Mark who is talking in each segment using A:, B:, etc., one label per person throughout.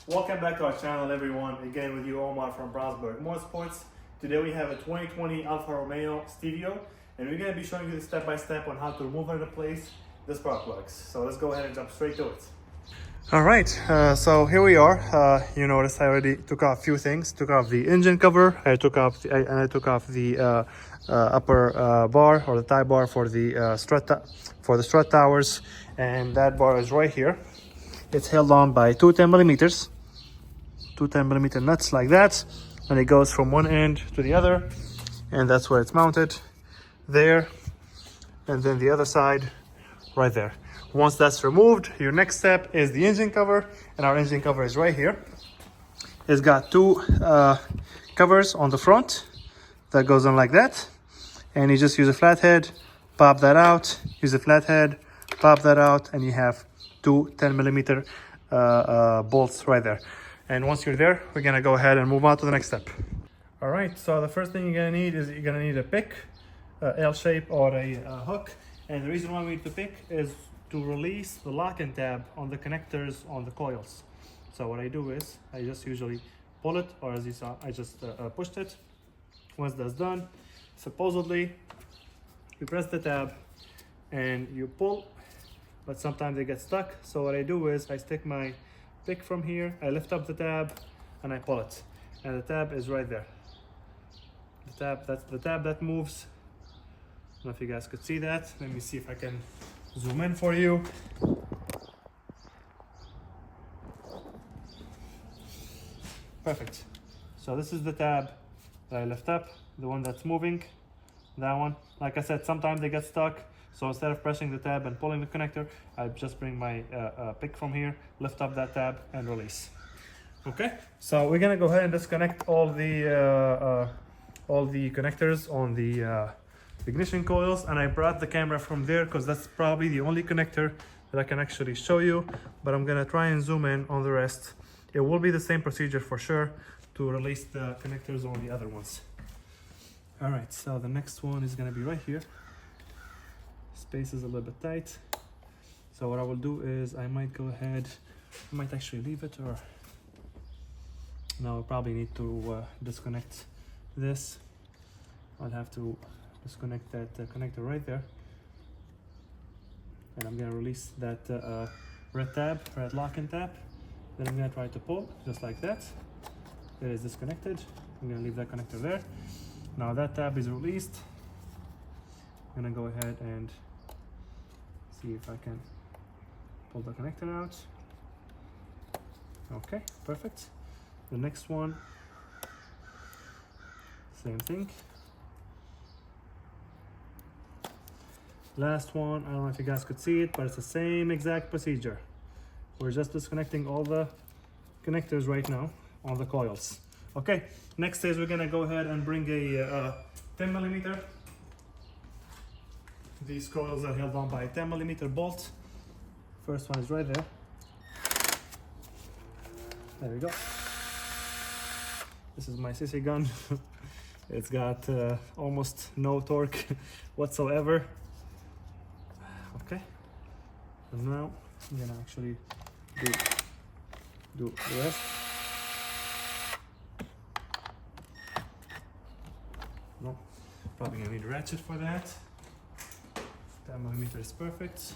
A: Welcome back to our channel, everyone. Again with you, Omar from Brownsburg Motorsports. Today we have a 2020 Alfa Romeo Stelvio, and we're going to be showing you the step-by-step on how to remove and replace the spark plugs. So let's go ahead and jump straight to it. All right, so here we are. You notice I already took off a few things. Took off the engine cover. I took off the upper bar or the tie bar for the strut towers, and that bar is right here. It's held on by two 10 millimeters nuts like that, and it goes from one end to the other, and that's where it's mounted there, and then the other side right there. Once that's removed, your next step is the engine cover, and our engine cover is right here. It's got two covers on the front that goes on like that, and you just use a flathead, pop that out, use a flathead, pop that out, and you have two 10 millimeter bolts right there. And once you're there, we're gonna go ahead and move on to the next step. All right, so the first thing you're gonna need is a pick, L shape or a hook. And the reason why we need to pick is to release the lock and tab on the connectors on the coils. So what I do is I just usually pull it, or as you saw, I just pushed it. Once that's done, supposedly you press the tab and you pull, but sometimes they get stuck. So what I do is I stick my pick from here, I lift up the tab and I pull it, and the tab is right there. That's the tab that moves. I don't know if you guys could see that. Let me see if I can zoom in for you. Perfect. So this is the tab that I lift up, the one that's moving, that one. Like I said, sometimes they get stuck. So instead of pressing the tab and pulling the connector, I just bring my pick from here, lift up that tab and release. Okay, so we're gonna go ahead and disconnect all the connectors on the ignition coils, and I brought the camera from there because that's probably the only connector that I can actually show you, but I'm gonna try and zoom in on the rest. It will be the same procedure for sure to release the connectors on the other ones. All right, so the next one is gonna be right here. Space is a little bit tight, so what I will do is I might go ahead, I might actually leave it, or no, I'll probably need to disconnect this. I'll have to disconnect that connector right there, and I'm gonna release that red lock and tab. Then I'm gonna try to pull just like that. It is disconnected. I'm gonna leave that connector there. Now that tab is released. I'm gonna go ahead and see if I can pull the connector out. Okay, perfect. The next one, same thing. Last one, I don't know if you guys could see it, but it's the same exact procedure. We're just disconnecting all the connectors right now on the coils. Okay, next is we're gonna go ahead and bring a 10 millimeter. These coils are held on by a 10 millimeter bolt. First one is right there. There we go. This is my sissy gun. It's got almost no torque whatsoever. Okay, and now I'm gonna actually do the rest. No, probably gonna need a ratchet for that. 10 millimeter is perfect.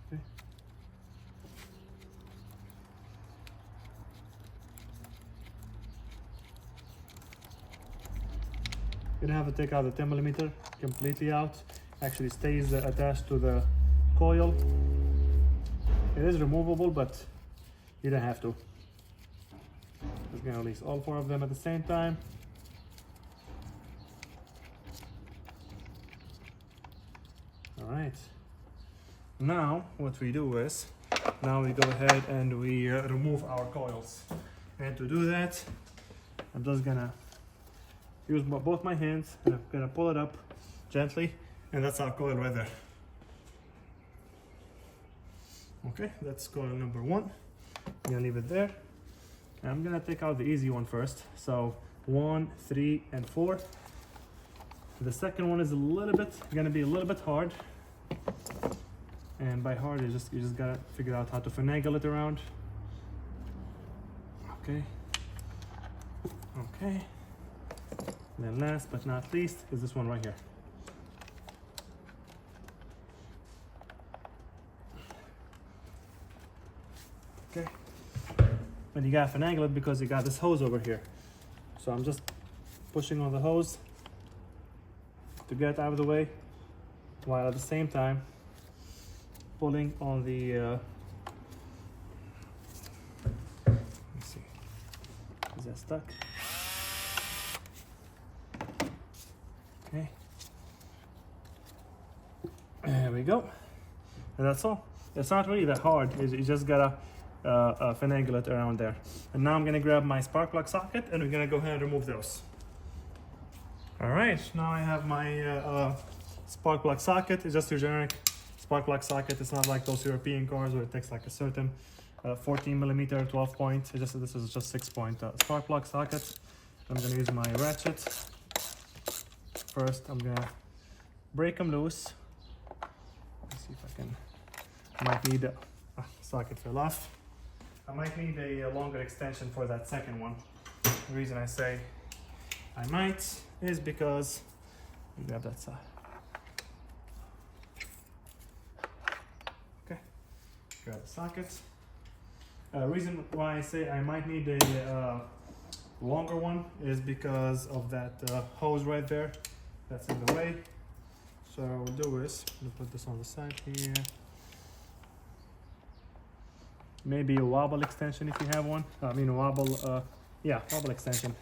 A: Okay. You're gonna have to take out the 10 millimeter completely out. Actually stays attached to the coil. It is removable, but you don't have to. Just gonna release all four of them at the same time. All right. Now what we do is, now we go ahead and we remove our coils. And to do that, I'm just gonna use both my hands and I'm gonna pull it up gently, and that's our coil right there. Okay, that's coil number one. I'm gonna leave it there. And I'm gonna take out the easy one first. So 1, 3, and 4. The second one is gonna be a little bit hard. And by hard, you just gotta figure out how to finagle it around. Okay. Okay. And then last but not least is this one right here. Okay. And you gotta finagle it because you got this hose over here. So I'm just pushing on the hose to get out of the way, while at the same time pulling on the let me see, is that stuck? Okay, there we go, and that's all. It's not really that hard. You just gotta finagle it around there. And now I'm gonna grab my spark plug socket and we're gonna go ahead and remove those. All right, now I have my spark plug socket. It's just a generic spark plug socket. It's not like those European cars where it takes like a certain 14 millimeter, 12 point. This is just 6 point spark plug socket. I'm gonna use my ratchet. First, I'm gonna break them loose. Let's see if I can. I might need socket fell off. I might need a longer extension for that second one. The reason I say I might is because you grab that side. Okay, grab the socket. Reason why I say I might need a longer one is because of that hose right there that's in the way. So what we'll do is we'll put this on the side here. Maybe a wobble extension if you have one. I mean a wobble, yeah, wobble extension.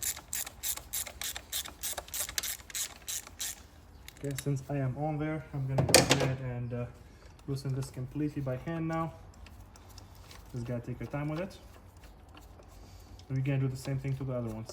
A: Okay, since I am on there, I'm gonna go ahead and loosen this completely by hand now. Just gotta take your time with it. And we're gonna do the same thing to the other ones.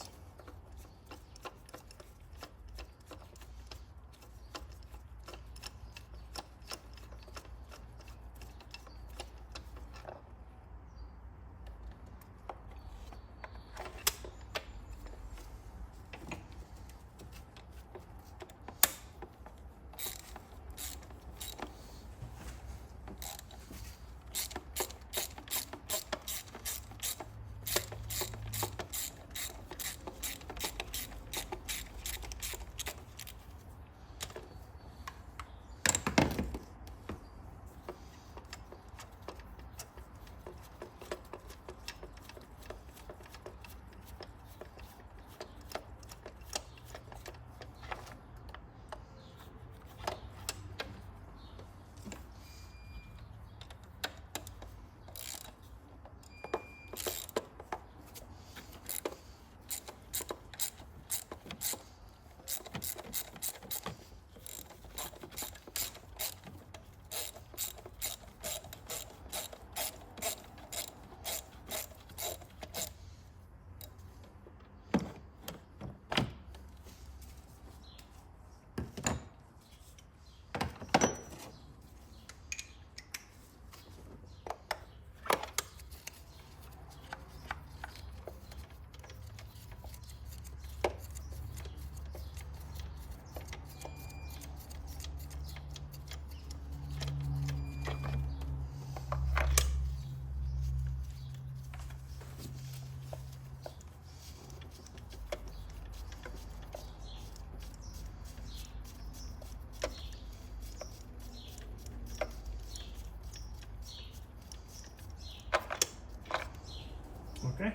A: Okay,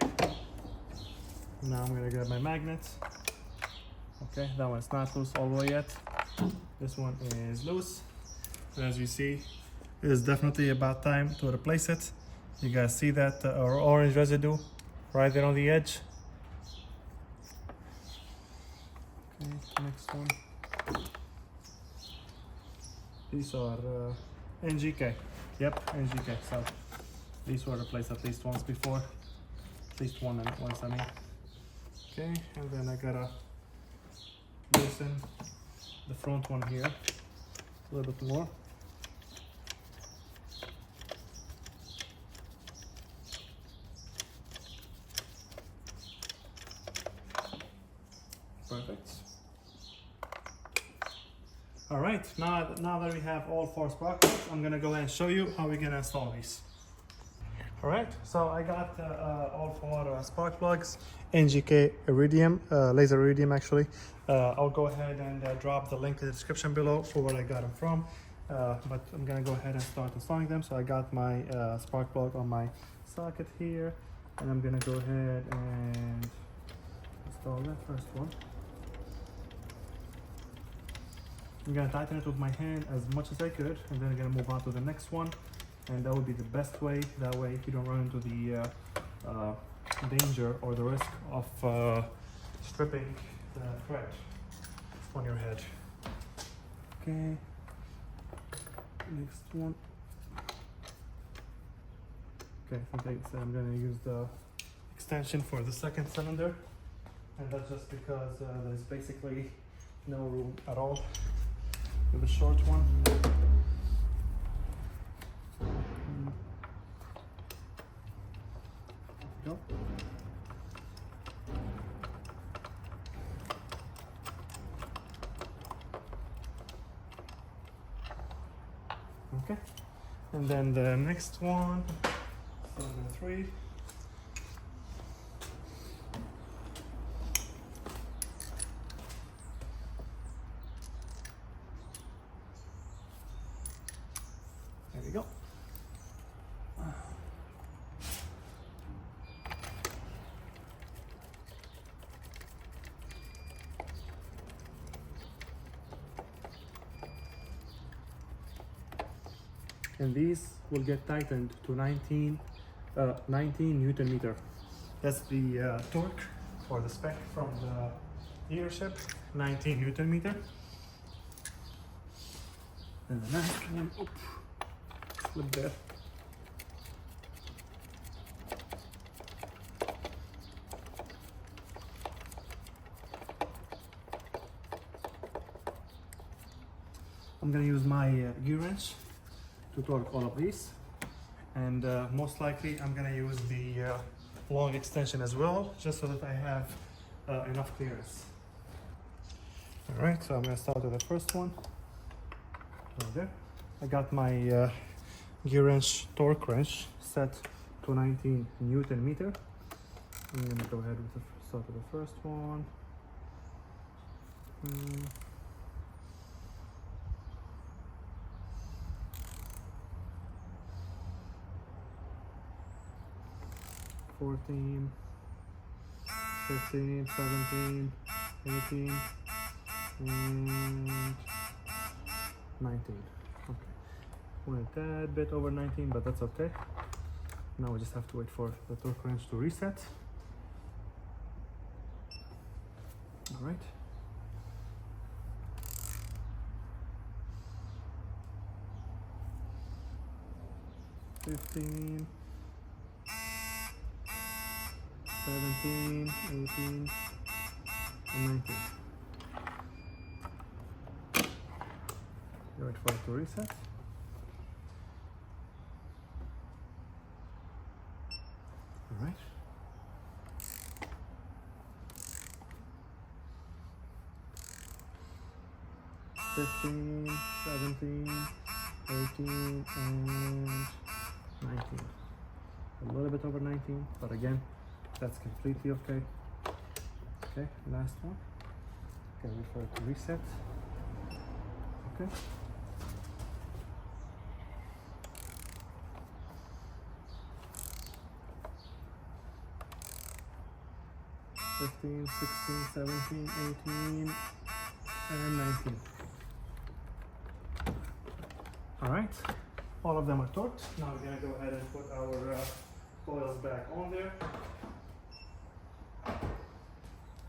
A: now I'm gonna grab my magnets. Okay, that one's not loose all the way yet. This one is loose. As you see, it is definitely about time to replace it. You guys see that orange residue right there on the edge. Okay, next one. These are NGK. Yep, NGK. So these were replaced at least once before. At least once, I mean. Okay, and then I gotta loosen the front one here a little bit more. Perfect. right, now that we have all 4 spark plugs, I'm gonna go ahead and show you how we're gonna install these. All right, so I got all 4 spark plugs, NGK iridium, laser iridium actually. I'll go ahead and drop the link in the description below for where I got them from. But I'm gonna go ahead and start installing them. So I got my spark plug on my socket here, and I'm gonna go ahead and install that first one. I'm gonna tighten it with my hand as much as I could, and then I'm gonna move on to the next one. And that would be the best way. That way you don't run into the danger or the risk of stripping the thread on your head. Okay, next one. Okay, I think I'm gonna use the extension for the second cylinder, and that's just because there's basically no room at all with the short one. Go. Okay, and then the next one, cylinder 3. There we go. And these will get tightened to 19 Newton meter. That's the torque or the spec from the dealership, 19 Newton meter. And the next one, slip there. I'm gonna use my gear wrench to torque all of these, and most likely I'm gonna use the long extension as well, just so that I have enough clearance. All right, so I'm gonna start with the first one right there. I got my gear wrench torque wrench set to 19 Newton meter. I'm gonna go ahead with start with the first one. 14, 15, 17, 18, and 19. Okay, went a tad bit over 19, but that's okay. Now we just have to wait for the torque wrench to reset. All right. $15, 17, 18, and 19. Wait for it to reset. All right. $15, 17, 18, and 19. A little bit over 19, but again, that's completely okay. Okay, last one. Okay, wait for it to reset. Okay. $15, 16, 17, 18, and 19. All right, all of them are torqued. Now we're gonna go ahead and put our coils back on there.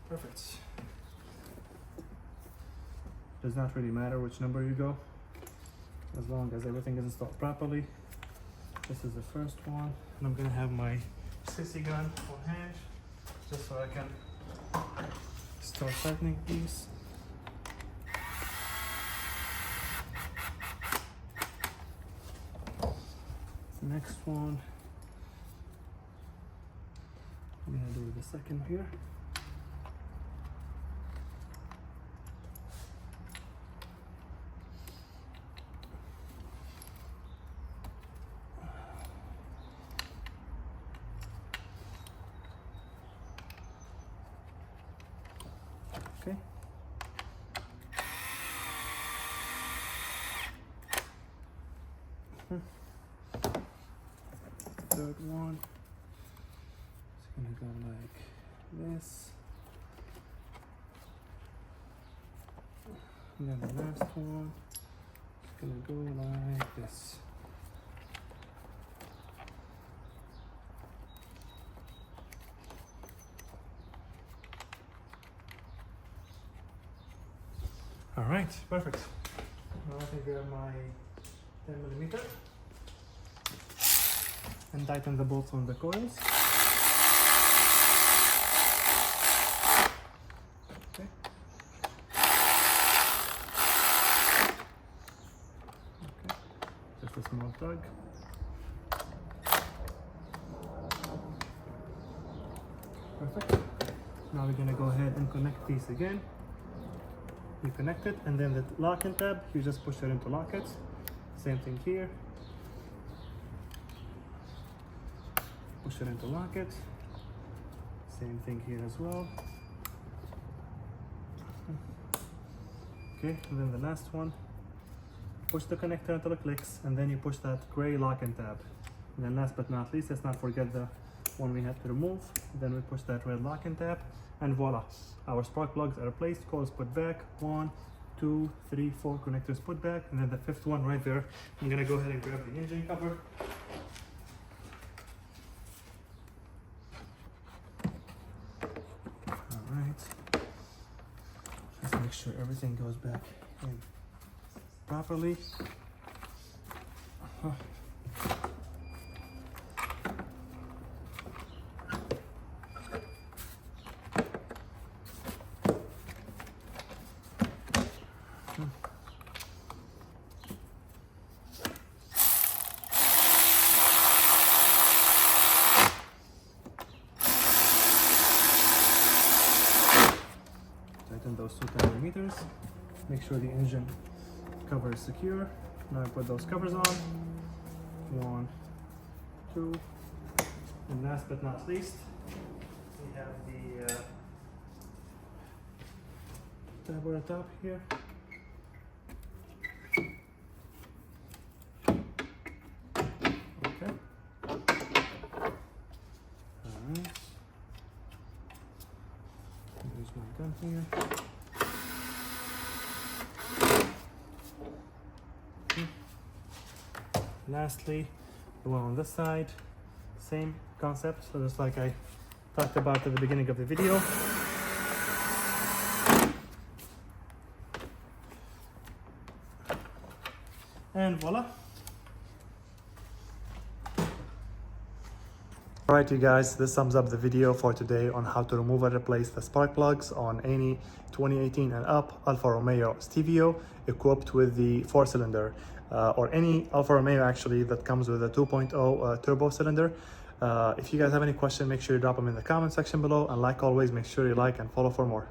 A: Perfect. Does not really matter which number you go, as long as everything is installed properly. This is the first one, and I'm gonna have my sissy gun on hand, just so I can start tightening these. The next one, I'm gonna do the second here. Third one, it's gonna go like this. And then the last one is gonna go like this. All right, perfect. Now I can grab my 10mm and tighten the bolts on the coils. Okay. Okay. Just a small tug. Perfect. Now we're gonna go ahead and connect these again. You connect it, and then the lock-in tab, you just push it into lock it. Same thing here. Push it into lock it. Same thing here as well. Okay, and then the last one. Push the connector until it clicks, and then you push that gray lock-in tab. And then last but not least, let's not forget the one we had to remove. Then we push that red lock-in tab, and voila, our spark plugs are replaced, coils put back. 1, 2, 3, 4 connectors put back, and then the fifth one right there. I'm gonna go ahead and grab the engine cover. All right, let's make sure everything goes back in properly. Tighten those 2 millimeters. Make sure the engine cover is secure. Now I put those covers on. 1, 2, and last but not least, we have the tab on the top here. Okay. Alright. There's my gun here. Lastly, the one on this side, same concept. So just like I talked about at the beginning of the video. And voila. Alright you guys, this sums up the video for today on how to remove and replace the spark plugs on any 2018 and up Alfa Romeo Stelvio equipped with the 4-cylinder or any Alfa Romeo actually that comes with a 2.0 turbo cylinder. If you guys have any questions, make sure you drop them in the comment section below, and like always, make sure you like and follow for more.